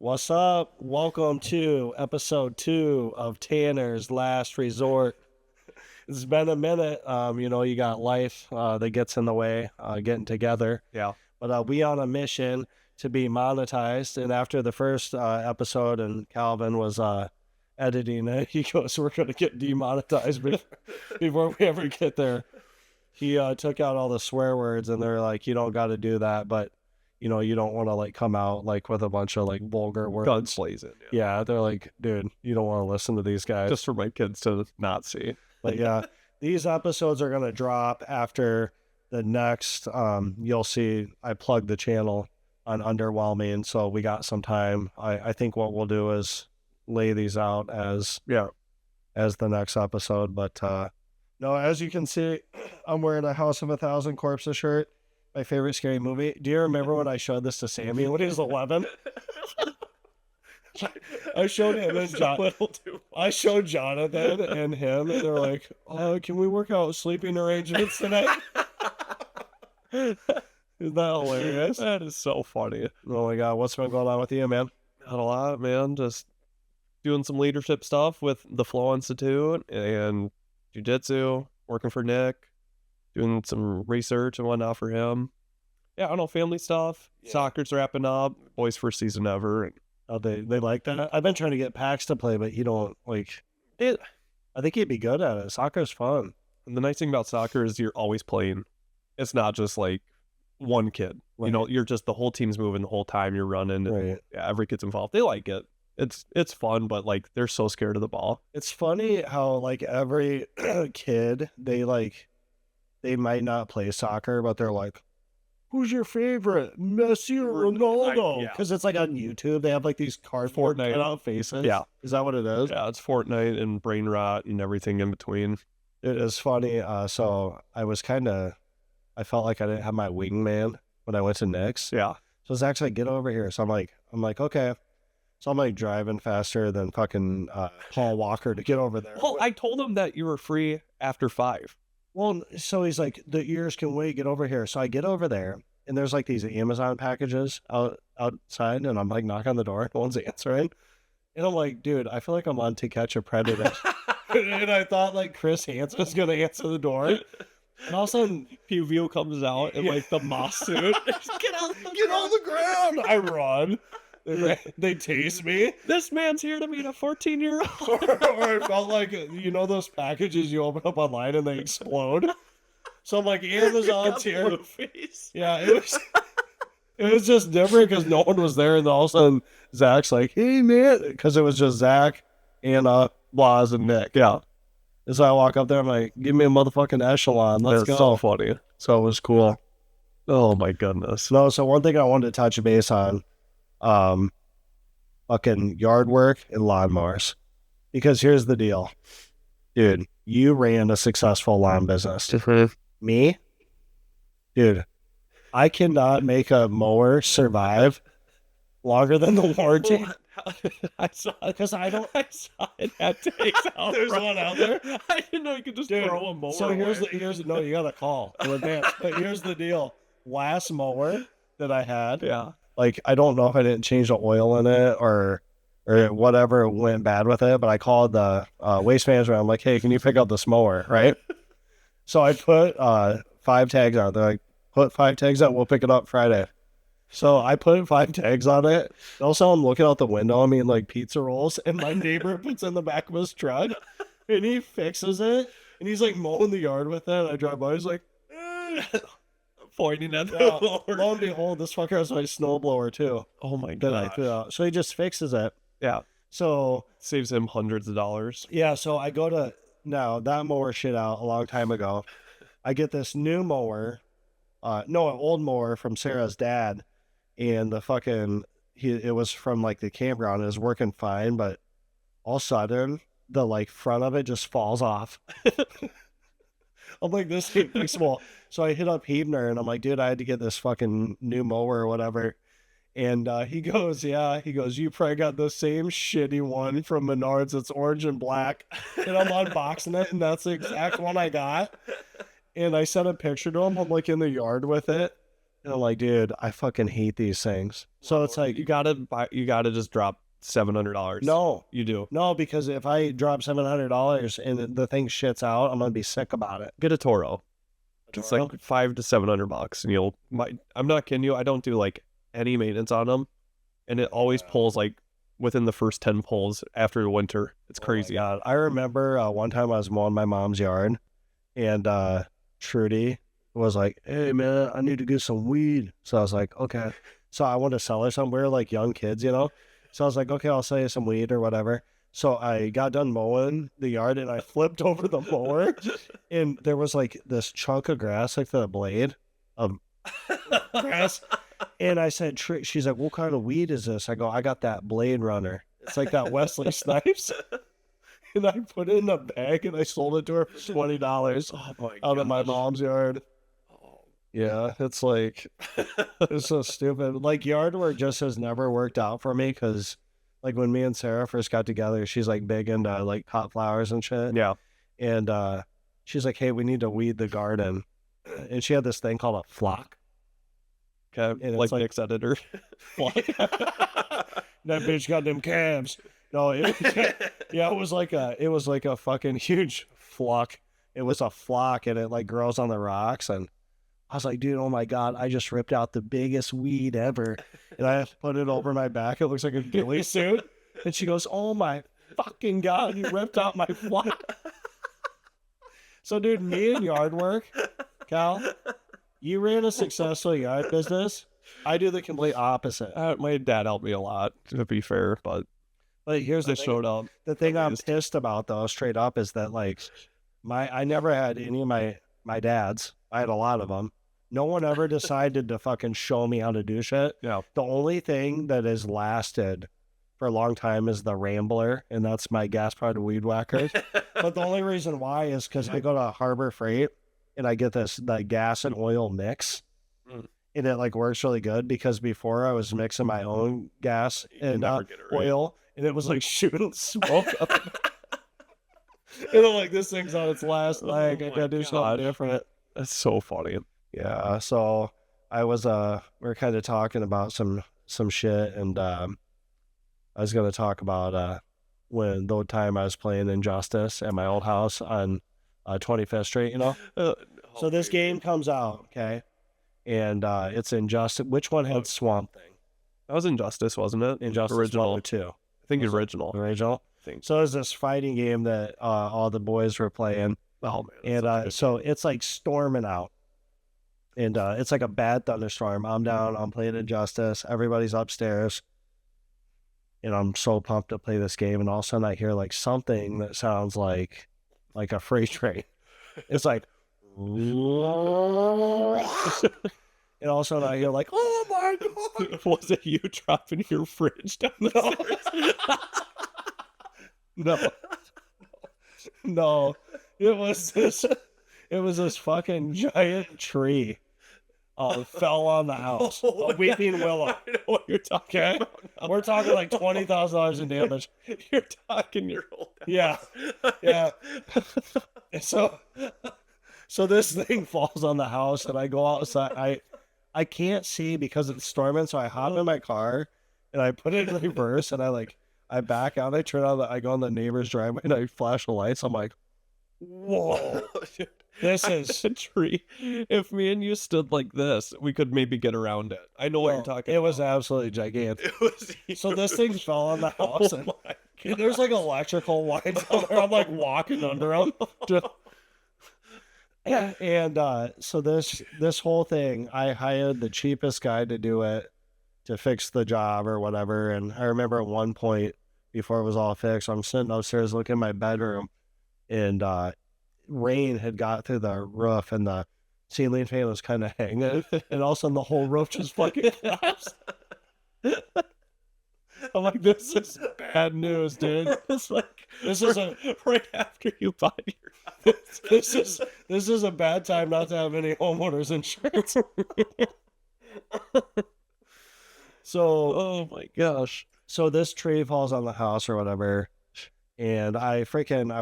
What's up? Welcome to episode 2 of Tanner's Last Resort. It's been a minute. You got life that gets in the way, getting together. Yeah. But we on a mission to be monetized. And after the first episode and Calvin was editing it, he goes, we're going to get demonetized before we ever get there. He took out all the swear words and they're like, you don't got to do that. But you don't want to like come out like with a bunch of like vulgar words. Guns blazing. Yeah, they're like, dude, you don't want to listen to these guys. Just for my kids to not see. But yeah, these episodes are going to drop after the next. You'll see I plugged the channel on Underwhelming, so we got some time. I think what we'll do is lay these out as the next episode. But no, as you can see, I'm wearing a House of a Thousand Corpses shirt. My favorite scary movie. Do you remember when I showed this to Sammy when he was 11? I showed him and I showed Jonathan and him, and they're like, can we work out sleeping arrangements tonight? Isn't that hilarious? That is so funny. Oh my God, what's been going on with you, man? Not a lot, man. Just doing some leadership stuff with the Flow Institute and jiu-jitsu, working for Nick, doing some research and whatnot for him. Yeah, I don't know, family stuff. Yeah. Soccer's wrapping up. Boys' first season ever. Oh, they like that? I've been trying to get Pax to play, but he don't like it. I think he'd be good at it. Soccer's fun. And the nice thing about soccer is you're always playing. It's not just like one kid. Right. You're just the whole team's moving the whole time you're running. And, right. Yeah, every kid's involved. They like it. It's fun, but like they're so scared of the ball. It's funny how like every kid, they might not play soccer, but they're like, who's your favorite, Messi or Ronaldo? Because it's like on YouTube, they have like these cardboard cutout faces. Yeah. Is that what it is? Yeah, it's Fortnite and brain rot and everything in between. It is funny. So I felt like I didn't have my wingman when I went to Nick's. Yeah. So Zach's like, get over here. So I'm like, okay. So I'm like driving faster than fucking Paul Walker to get over there. Well, I told him that you were free after 5. Well, so he's like, the ears can wait, get over here. So I get over there, and there's like these Amazon packages outside, and I'm like knocking on the door, no one's answering. And I'm like, dude, I feel like I'm on To Catch a Predator. And I thought like Chris Hansen was going to answer the door. And all of a sudden, PVO comes out in like the moss suit. Get on the ground. I run. They taste me. This man's here to meet a 14-year-old. or it felt like, those packages you open up online and they explode. So I'm like, Amazon's here. Yeah, it was just different because no one was there. And all of a sudden, Zach's like, hey, man. Because it was just Zach and Blas and Nick. Yeah. And so I walk up there. I'm like, give me a motherfucking echelon. Let's go. So funny. So it was cool. Oh, my goodness. No, so one thing I wanted to touch base on. Fucking yard work and lawnmowers. Because here's the deal. Dude, you ran a successful lawn business. Me? Dude, I cannot make a mower survive longer than the warranty. I saw it. Because I saw it had takes out. There's one out there. I didn't know you could just throw a mower. So no, you got to call in advance. But here's the deal. Last mower that I had. Yeah. Like, I don't know if I didn't change the oil in it or whatever went bad with it, but I called the waste management. I'm like, hey, can you pick up this mower, right? So I put 5 tags on it. They're like, put 5 tags on, we'll pick it up Friday. So I put 5 tags on it. Also, I'm looking out the window, I mean, like pizza rolls, and my neighbor puts in the back of his truck, and he fixes it, and he's like mowing the yard with it. I drive by, he's like, pointing at the blower. Lo and behold, this fucker has my snowblower too. Oh my god! So he just fixes it. Yeah. So saves him hundreds of dollars. Yeah. So I go to that mower shit out a long time ago. I get this new mower, an old mower from Sarah's dad, and it was from like the campground. It was working fine, but all of a sudden the like front of it just falls off. I'm like, this ain't fixable. So I hit up Hebner and I'm like, dude, I had to get this fucking new mower or whatever. And he goes, you probably got the same shitty one from Menards that's orange and black. And I'm unboxing it, and that's the exact one I got. And I sent a picture to him. I'm like in the yard with it. And I'm like, dude, I fucking hate these things. So it's like, you gotta just drop $700. no, You do. no, because if I drop $700 and the thing shits out, I'm gonna be sick about it. Get a Toro. It's Toro? like $500 to $700, and I'm not kidding you. I don't do like any maintenance on them, and it always pulls like within the first 10 pulls after the winter. It's crazy. God, I remember one time I was mowing my mom's yard, and Trudy was like, "Hey man, I need to get some weed." So I was like, "Okay." So I wanted to sell her some. We were like young kids, you know. So I was like, "Okay, I'll sell you some weed or whatever." So I got done mowing the yard, and I flipped over the mower, and there was like this chunk of grass, like the blade of grass. And I said, she's like, "What kind of weed is this?" I go, "I got that Blade Runner. It's like that Wesley Snipes." And I put it in a bag and I sold it to her for $20 out of my mom's yard. Yeah, it's like, it's so stupid. Like, yard work just has never worked out for me because, like, when me and Sarah first got together, she's like big into like cut flowers and shit. Yeah. And she's like, "Hey, we need to weed the garden." And she had this thing called a flock. Okay. And Like it's like, mix editor. that bitch got them calves. No, yeah, it was like a fucking huge flock. It was a flock, and it like grows on the rocks. And I was like, dude, oh my God, I just ripped out the biggest weed ever. And I put it over my back. It looks like a ghillie suit. And she goes, "Oh my fucking God, you ripped out my flock." So, dude, me and yard work, Cal, you ran a successful yard business. I do the complete opposite. My dad helped me a lot, to be fair, but Like, here's the they thing. showed up. The thing I'm pissed about, though, straight up, is that like I never had any of my dads. I had a lot of them. No one ever decided to fucking show me how to do shit. Yeah. The only thing that has lasted for a long time is the Rambler, and that's my gas-powered weed whacker. But the only reason why is because I go to Harbor Freight and I get this like gas and oil mix. Mm. And it like works really good because before I was mixing my own gas and never get it right. oil, and it was like shooting smoke up. And I'm like, this thing's on its last leg. I gotta do something different. That's so funny. Yeah. So I was we are kind of talking about some shit, and I was gonna talk about when the time I was playing Injustice at my old house on 25th Street, you know. So this game comes out, okay, and it's Injustice. Which one had Swamp Thing? That was Injustice, wasn't it? Injustice original. 1 or 2. I think original. Original. I think. So it's this fighting game that all the boys were playing. Oh man. And so it's like storming out. And it's like a bad thunderstorm. I'm down, I'm playing Injustice, everybody's upstairs. And I'm so pumped to play this game, and all of a sudden I hear like something that sounds like a freight train. It's like and all of a sudden I hear like, "Oh my God." Was it you dropping your fridge down the stairs? No. It was this fucking giant tree. Fell on the house. A weeping willow. I know what you're talking about. We're talking like $20,000 in damage. You're talking your old house. Yeah. Yeah. So this thing falls on the house, and I go outside. I can't see because it's storming, so I hop in my car and I put it in reverse, and I back out, I go on the neighbor's driveway, and I flash the lights. I'm like, whoa. This is a tree. If me and you stood like this, we could maybe get around it. I know what you're talking It about. was absolutely gigantic. It was huge. So this thing fell on the house, and there's like electrical lines on there. I'm like walking under them. And so this whole thing, I hired the cheapest guy to do it, to fix the job or whatever. And I remember at one point, before it was all fixed, I'm sitting upstairs looking in my bedroom, and rain had got through the roof, and the ceiling fan was kind of hanging, and all of a sudden the whole roof just fucking collapsed. I'm like, this is bad news, dude. It's like, this is right after you buy your house. This is a bad time not to have any homeowners insurance. So, oh my gosh. So this tree falls on the house or whatever, and I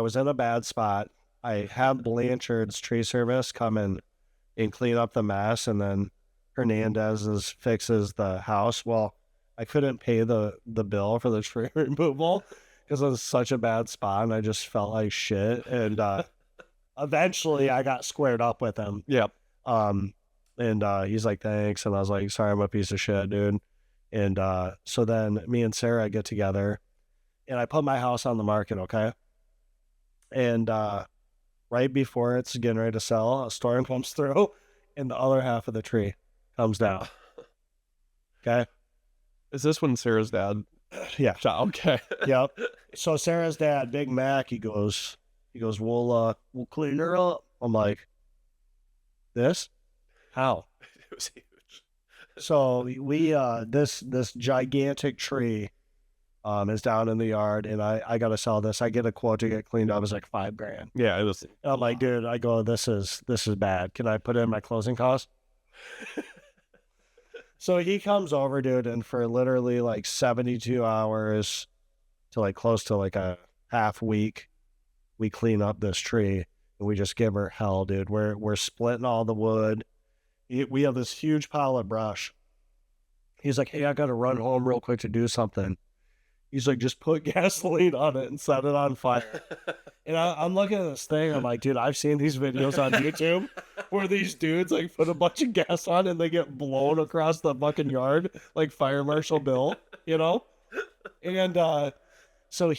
was in a bad spot. I had Blanchard's tree service come in and clean up the mess, and then Hernandez's fixes the house. Well, I couldn't pay the bill for the tree removal because it was such a bad spot, and I just felt like shit. And eventually, I got squared up with him. Yep. And he's like, thanks. And I was like, sorry, I'm a piece of shit, dude. And so then me and Sarah get together, and I put my house on the market, okay? And right before it's getting ready to sell, a storm comes through, and the other half of the tree comes down. Okay? Is this when Sarah's dad Yeah. shot? Okay. Yep. So Sarah's dad, Big Mac, he goes, we'll clean her up. I'm like, this? How? It was huge. So we this gigantic tree is down in the yard, and I gotta sell this. I get a quote to get cleaned up. It's like $5,000. Yeah, it was. And I'm like, dude, I go, this is bad. Can I put in my closing costs? So he comes over, dude, and for literally like 72 hours to like close to like a half week, we clean up this tree, and we just give her hell, dude. We're splitting all the wood. We have this huge pile of brush. He's like, hey, I got to run home real quick to do something. He's like, just put gasoline on it and set it on fire. And I'm looking at this thing. I'm like, dude, I've seen these videos on YouTube where these dudes like put a bunch of gas on and they get blown across the fucking yard like Fire Marshal Bill, you know? And so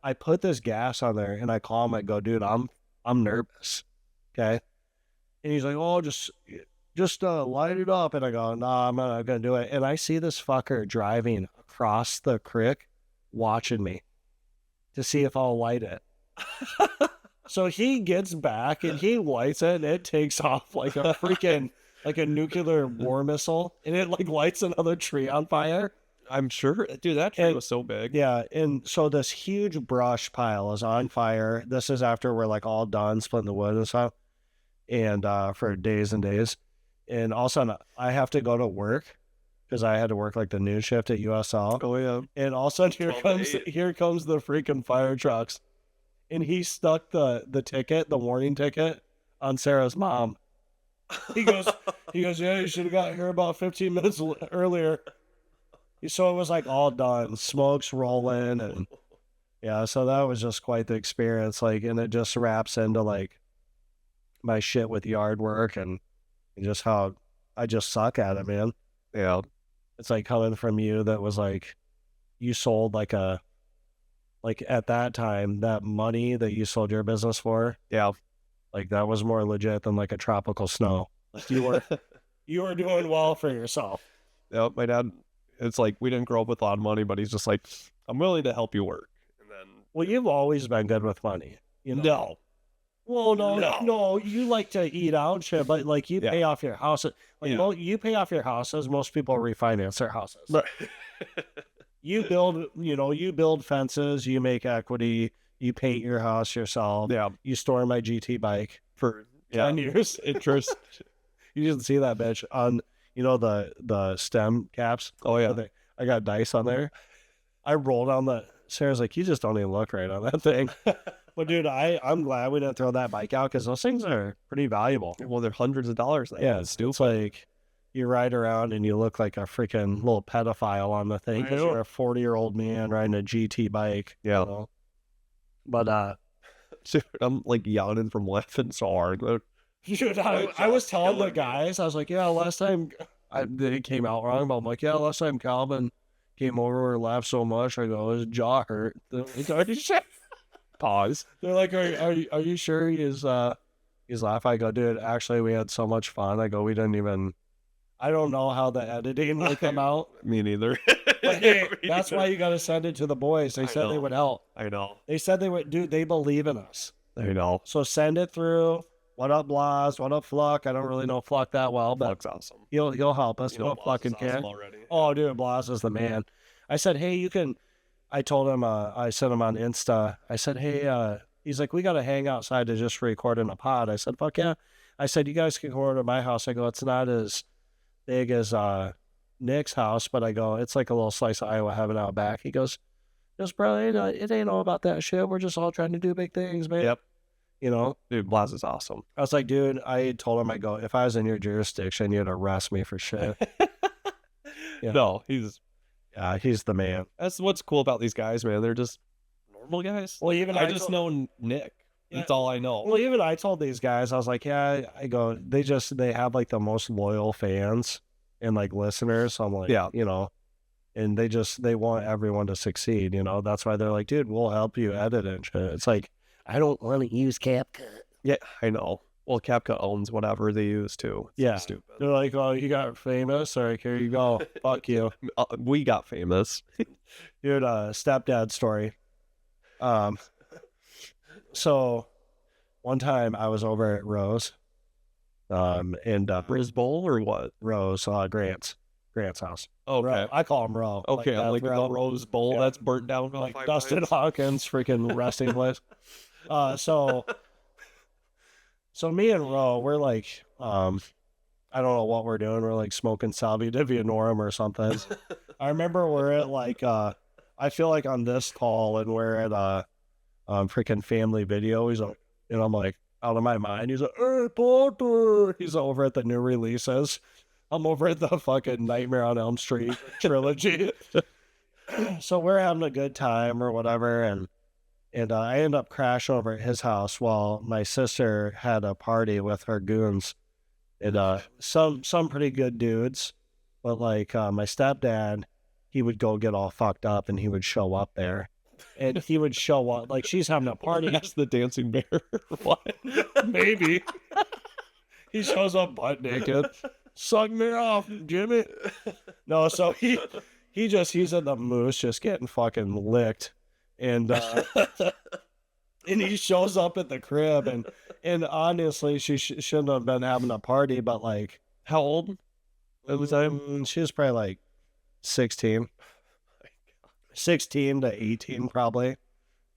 I put this gas on there, and I call him. I go, dude, I'm nervous. Okay. And he's like, oh, just light it up. And I go, no, I'm not going to do it. And I see this fucker driving across the creek watching me to see if I'll light it. So he gets back and he lights it, and it takes off like a freaking, like a nuclear war missile. And it like lights another tree on fire. I'm sure, dude, that tree was so big. Yeah. And so this huge brush pile is on fire. This is after we're like all done splitting the wood and stuff. And for days and days. And all of a sudden, I have to go to work because I had to work like the noon shift at USL. Oh, yeah. And all of a sudden, here comes the freaking fire trucks. And he stuck the ticket, the warning ticket, on Sarah's mom. He goes, yeah, you should have got here about 15 minutes earlier. So it was like all done, smokes rolling, and yeah. So that was just quite the experience. Like, and it just wraps into like my shit with yard work and just how I just suck at it, man. Yeah. It's like coming from you that was like, you sold like at that time, that money that you sold your business for. Yeah. Like that was more legit than like a tropical snow. Like you were doing well for yourself. Yep. My dad, it's like, we didn't grow up with a lot of money, but he's just like, I'm willing to help you work. And then, well, you've always been good with money. You know? No. Well, no, you like to eat out and shit, but like you pay off your house. Like you pay off your houses. Most people refinance their houses. Right. You build fences, you make equity, you paint your house yourself. Yeah. You store my GT bike for 10 years. Interest. You didn't see that bitch on, the stem caps. Oh yeah. I got dice on there. I rolled on Sarah's like, you just don't even look right on that thing. But dude, I'm glad we didn't throw that bike out because those things are pretty valuable. Well, they're hundreds of dollars. Yeah, it's like you ride around and you look like a freaking little pedophile on the thing because you're a 40-year-old man riding a GT bike. Yeah. You know? But dude, I'm like yawning from laughing so hard. Dude, I was telling the guys, I was like, yeah, last time it came out wrong, but I'm like, yeah, last time Calvin came over and laughed so much, I go, his jaw hurt. Pause. They're like, are you sure he's laughing? I go, dude, actually we had so much fun. I go, we didn't even, I don't know how the editing will come out. Me neither. But hey, that's why you got to send it to the boys. They said they would help. I know. They said they would, dude, they believe in us. I know. So send it through. What up, Blas? What up, Fluck? I don't really know Fluck that well, but Fluck's awesome. He'll help us. You know, Fluck and awesome can. already. Oh, dude, Blas is the man. I said, hey, you can. I told him. I sent him on Insta. I said, hey. He's like, we got to hang outside to just record in a pod. I said, fuck yeah. I said, you guys can come over to my house. I go, it's not as big as Nick's house, but I go, it's like a little slice of Iowa heaven out back. He goes, bro, it ain't all about that shit. We're just all trying to do big things, man. Yep. you know? Dude, Blaz is awesome. I was like, dude, I told him, I go, if I was in your jurisdiction, you'd arrest me for shit. Yeah. No, he's the man. that's what's cool about these guys, man. They're just normal guys. Well, even I just know Nick. That's all I know. Well, even I told these guys, I was like, yeah, I go, they have like the most loyal fans and like listeners. So I'm like, Yeah. you know, and they want everyone to succeed, you know. That's why they're like, dude, we'll help you edit and shit. It's like, I don't want to use CapCut. Yeah, I know. Well, CapCut owns whatever they use too. It's Yeah. stupid. They're like, oh, you got famous? All right, here you go. Fuck you. We got famous. Dude, stepdad story. So one time I was over at Rose, and Riz Bowl or what? Rose, Grant's house. Okay. Ro. I call him Ro. Okay, I'm like the Ro. Rose Bowl Yeah. that's burnt down Like 5 Dustin times. Hawkins, freaking resting place. So me and Ro, we're like, I don't know what we're doing. We're like smoking Salvia Divinorum or something. I remember we're at like, I feel like on this call and we're at freaking family video. He's like, and I'm like out of my mind. He's like, hey, Potter. He's over at the new releases. I'm over at the fucking Nightmare on Elm Street trilogy. So we're having a good time or whatever, and I end up crashing over at his house while my sister had a party with her goons, and some pretty good dudes, but like my stepdad, he would go get all fucked up and he would show up there. And he would show up like she's having a party. That's the dancing bear. What? Maybe. He shows up butt naked. Suck me off, Jimmy. No, so he's in the moose just getting fucking licked. And and he shows up at the crib and honestly she shouldn't have been having a party, but like How old at the time? she was probably like 16 to 18 probably.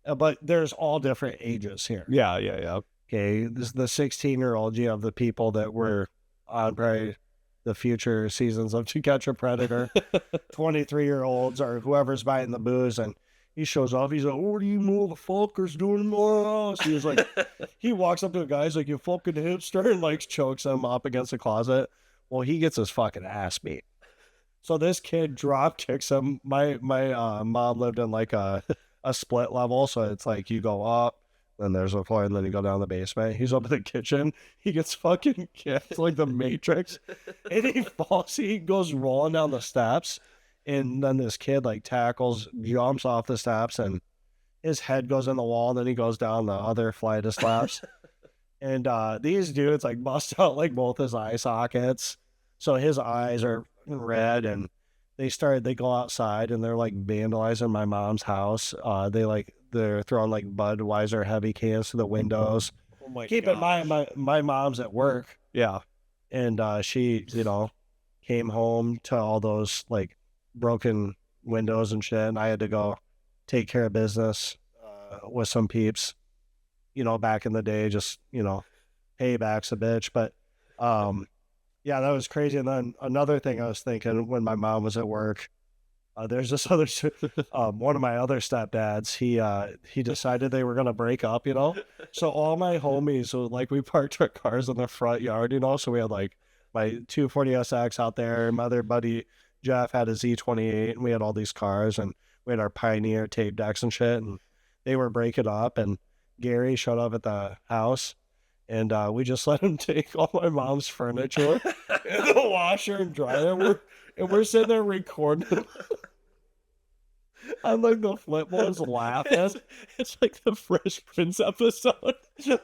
But there's all different ages here. Yeah. Okay, this is the 16-year-old. You have the people that were on probably the future seasons of To Catch a Predator, 23-year-olds or whoever's buying the booze, and he shows up. He's like, what are you motherfuckers doing in my house? He was like, he walks up to a guy, he's like, you fucking hipster, and like chokes him up against the closet. Well, he gets his fucking ass beat. So this kid drop kicks him. My mom lived in like a split level, so it's like you go up, then there's a floor, and then you go down the basement. He's up in the kitchen. He gets fucking kicked like the Matrix, and he falls. He goes rolling down the steps, and then this kid like tackles, jumps off the steps, and his head goes in the wall. And then he goes down the other flight of steps, and these dudes like bust out like both his eye sockets, so his eyes are red, and they go outside and they're like vandalizing my mom's house. They're throwing like Budweiser heavy cans to the windows. Oh my Keep in mind, my mom's at work. Yeah. And she, came home to all those like broken windows and shit. And I had to go take care of business with some peeps, back in the day, just, payback's a bitch. But yeah, that was crazy. And then another thing I was thinking when my mom was at work, there's this other, one of my other stepdads, he decided they were going to break up, So all my homies, so like we parked our cars in the front yard, so we had like my 240SX out there. My other buddy, Jeff, had a Z28, and we had all these cars, and we had our Pioneer tape decks and shit, and they were breaking up, and Gary showed up at the house. And we just let him take all my mom's furniture and the washer and dryer. And we're sitting there recording. I'm like the flip boards laughing. It's like the Fresh Prince episode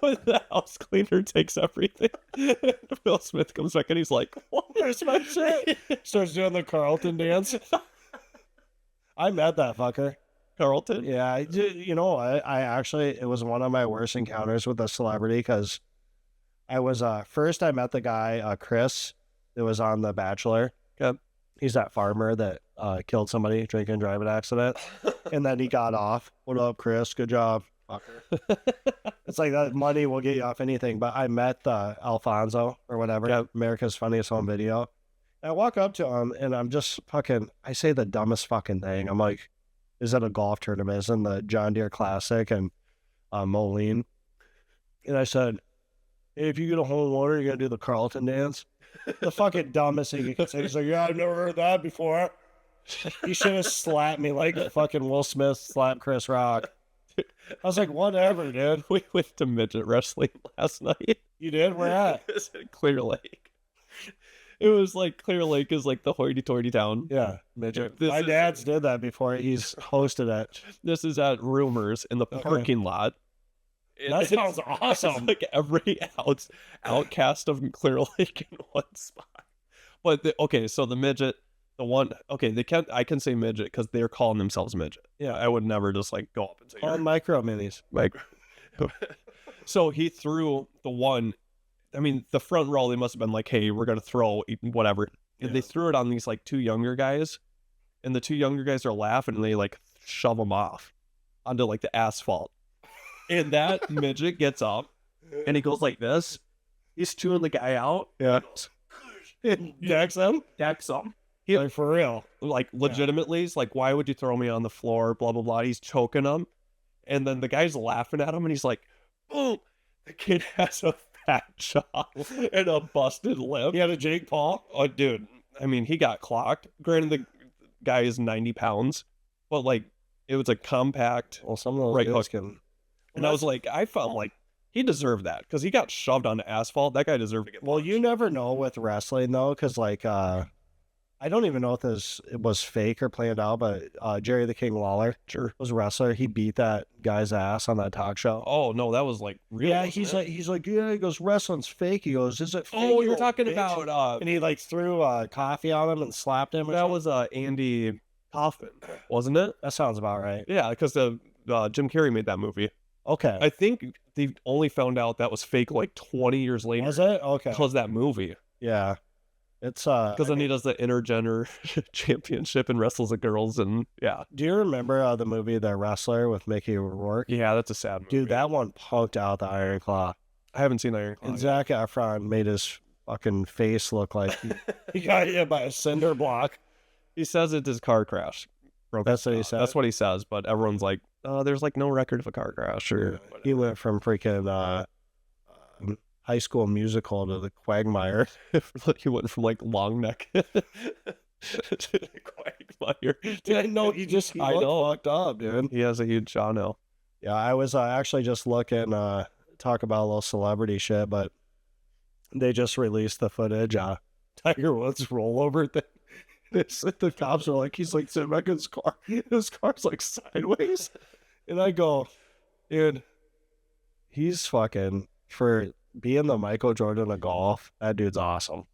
when the house cleaner takes everything. Will Smith comes back and he's like, Where's my shit? Starts doing the Carlton dance. I met that fucker. Carlton? Yeah, I actually, it was one of my worst encounters with a celebrity because I was, first I met the guy, Chris, that was on The Bachelor. Okay. He's that farmer that killed somebody, drink and driving accident. And then he got off. What up, Chris? Good job. Fucker. It's like that money will get you off anything. But I met Alfonso or whatever, America's Funniest Home Video. And I walk up to him and I'm just I say the dumbest fucking thing. I'm like, is it a golf tournament? It's in the John Deere Classic and Moline. And I said, hey, if you get a hole in water, you gotta do the Carlton dance. The fucking dumbest thing you could say. He's like, yeah, I've never heard that before. He should have slapped me like fucking Will Smith slapped Chris Rock. I was like, whatever, dude. We went to midget wrestling last night. You did? Where at? It was at Clear Lake. It was like Clear Lake is like the hoity-toity town. Yeah, midget. This My is- dad's did that before. He's hosted it. This is at Rumors in the parking lot. That It's- sounds it's awesome. like every outcast of Clear Lake in one spot. But so the midget, the one, I can say midget because they're calling themselves midget. Yeah. I would never just like go up and say, All "You're micro minis. micro." So he threw the one. I mean, the front row, they must have been like, hey, we're going to throw whatever. And Yeah. they threw it on these like two younger guys. And the two younger guys are laughing and they like shove them off onto like the asphalt. And that midget gets up and he goes like this. He's chewing the guy out. Yeah. Decks him. Decks him. Like, for real. Like legitimately, he's like, why would you throw me on the floor? Blah, blah, blah. He's choking him. And then the guy's laughing at him and he's like, oh, the kid has a fat jaw and a busted lip. He had a Jake Paul. Oh, dude. I mean, he got clocked. Granted, the guy is 90 pounds, but like, it was a compact Well, some of those right dudes hook. can. And I was like, I felt like he deserved that because he got shoved onto asphalt. That guy deserved to get Well, you punched. never know with wrestling though, because like I don't even know if it was fake or planned out, but Jerry the King Lawler Sure. was a wrestler. He beat that guy's ass on that talk show. Oh, no, that was like real. Yeah, wasn't he's it? like, yeah. He goes, wrestling's fake. He goes, is it fake? Oh, you you're old talking bitch?" about, And he like threw coffee on him and slapped him. Or that something. was Andy Kaufman, wasn't it? That sounds about right. Yeah, because Jim Carrey made that movie. Okay. I think they only found out that was fake like 20 years later. Was it? Okay. Because that movie. Yeah. It's Because then he does the intergender championship and wrestles the girls, and yeah. do you remember the movie The Wrestler with Mickey Rourke? Yeah, that's a sad movie. Dude, that one punked out the Iron Claw. I haven't seen Iron Claw. And Zac Efron made his fucking face look like he got hit by a cinder block. He says it's his car crash. That's what he said. That's what he says, but everyone's like, there's like no record of a car crash or He went from freaking High School Musical to the Quagmire. he went from like long neck to the Quagmire. Yeah, no, he I know. fucked up, dude. He has a huge jaw now. Yeah, I was actually just looking, talk about a little celebrity shit, but they just released the footage, Tiger Woods rollover thing. The cops are like, he's like sitting back in his car. His car's like sideways. And I go, dude, he's fucking, for being the Michael Jordan of golf, that dude's awesome.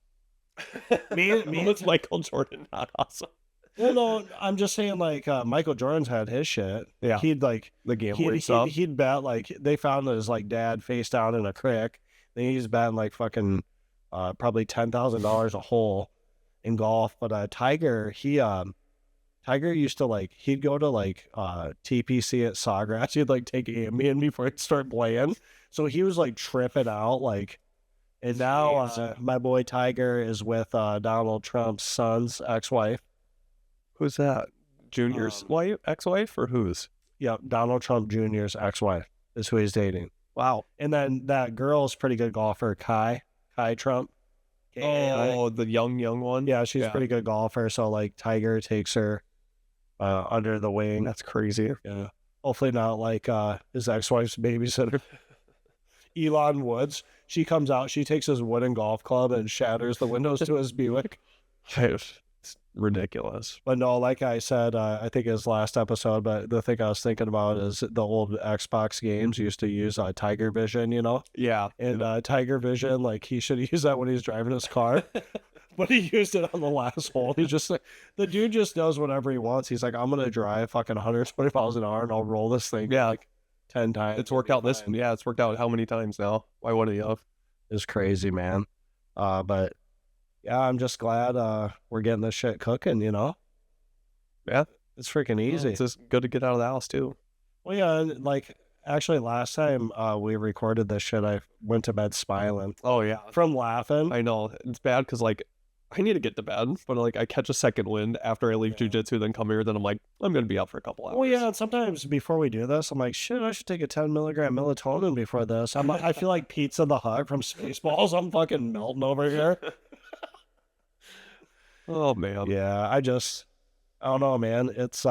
Me, What's Michael Jordan not awesome? well, no, I'm just saying, like, Michael Jordan's had his shit. Yeah. He'd like, The gambling stuff. he'd bet, like, they found his like dad face down in a creek. Then he's betting like fucking probably $10,000 a hole in golf. But Tiger, Tiger used to like, he'd go to like TPC at Sawgrass. He'd like take Ambien before he'd start playing. So he was like tripping out, like, and now my boy Tiger is with Donald Trump's son's ex-wife. Who's that? Junior's wife, ex-wife, or whose? Yeah, Donald Trump Jr.'s ex-wife is who he's dating. Wow. And then that girl's pretty good golfer, Kai Trump. Oh, the young one. Yeah, she's a pretty good golfer. So like Tiger takes her under the wing. That's crazy. Yeah. Hopefully not like his ex-wife's babysitter. Elon Woods. She comes out, she takes his wooden golf club and shatters the windows to his Buick. It's ridiculous. But no, like I said, I think his last episode, but the thing I was thinking about is the old Xbox games used to use Tiger Vision, you know? Yeah. And Tiger Vision, like he should use that when he's driving his car. But he used it on the last hole. He's just like, the dude just does whatever he wants. He's like, I'm going to drive fucking 120 miles an hour and I'll roll this thing like 10 times. It's worked out it's worked out how many times now? Why wouldn't you have? It's crazy, man. But yeah, I'm just glad we're getting this shit cooking, you know? Yeah. It's freaking easy. It's just good to get out of the house too. Well, yeah, and like actually last time we recorded this shit, I went to bed smiling Oh yeah. from laughing. I know. It's bad because like I need to get to bed, but like I catch a second wind after I leave jujitsu, then come here, then I'm like, I'm gonna be out for a couple hours. Well, yeah, and sometimes before we do this, I'm like, shit, I should take a 10 milligram melatonin before this. I feel like Pizza the Hut from Spaceballs. I'm fucking melting over here. Oh man. Yeah, I don't know, man. It's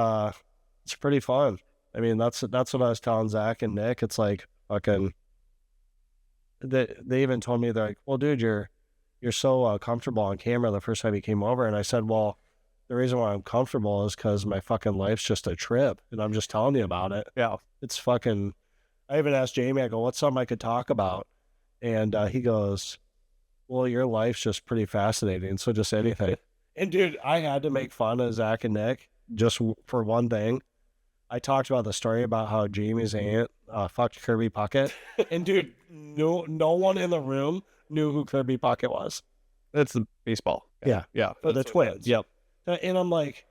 pretty fun. I mean, that's what I was telling Zach and Nick. It's like fucking. They even told me, they're like, well, dude, you're so comfortable on camera the first time you came over, and I said, well, the reason why I'm comfortable is because my fucking life's just a trip, and I'm just telling you about it. Yeah. It's fucking. I even asked Jamie, I go, what's something I could talk about? And he goes, well, your life's just pretty fascinating, so just anything. And dude, I had to make fun of Zach and Nick just for one thing. I talked about the story about how Jamie's aunt fucked Kirby Puckett. And dude, no one in the room knew who Kirby Puckett was. That's the baseball guy. Yeah. Yeah. The twins. Yep. And I'm like,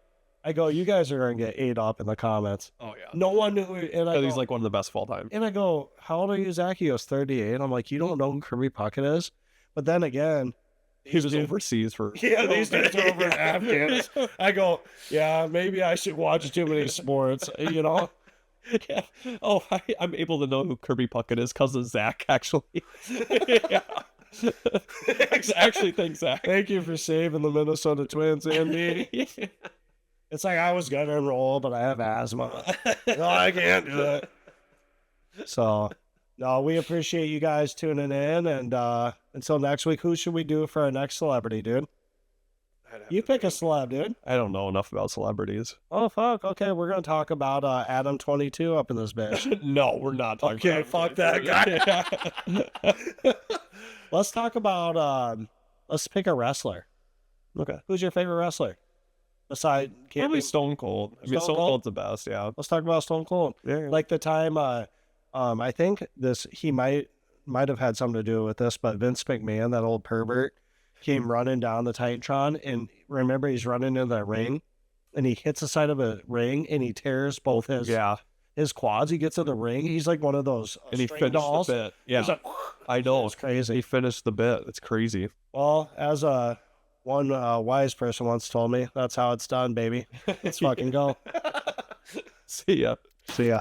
I go, you guys are going to get ate up in the comments. Oh yeah. No one knew. And I go, He's like one of the best of all time. and I go, how old are you, Zach? He goes, 38. I'm like, you don't know who Kirby Puckett is? But then again, He was overseas for. yeah, these dudes are over in Afghanistan. I go, yeah, maybe I should watch too many sports, you know? Yeah. Oh, I'm able to know who Kirby Puckett is because of Zach, actually. Yeah. Actually, thanks, Zach. Thank you for saving the Minnesota Twins and me. It's like I was going to enroll, but I have asthma. No, I can't do it. So, no, we appreciate you guys tuning in. And until next week, who should we do for our next celebrity, dude? You pick a celeb, dude. I don't know enough about celebrities. Oh, fuck. Okay, we're going to talk about Adam 22 up in this bitch. No, we're not talking Okay, about fuck that guy. Let's talk about, let's pick a wrestler. Okay. Who's your favorite wrestler? Aside, Probably Stone Cold. I mean, Stone Stone Cold? Cold's the best, yeah. Let's talk about Stone Cold. Yeah. Like the time, I think he might have had something to do with this, but Vince McMahon, that old pervert, came running down the Titantron, and remember, he's running in the ring, and he hits the side of a ring, and he tears both his quads. He gets in the ring. He's like one of those And he string finished dolls. the bit. Yeah. He's like, I know. it's crazy. He finished the bit. It's crazy. Well, as one wise person once told me, that's how it's done, baby. Let's fucking go. See ya. See ya.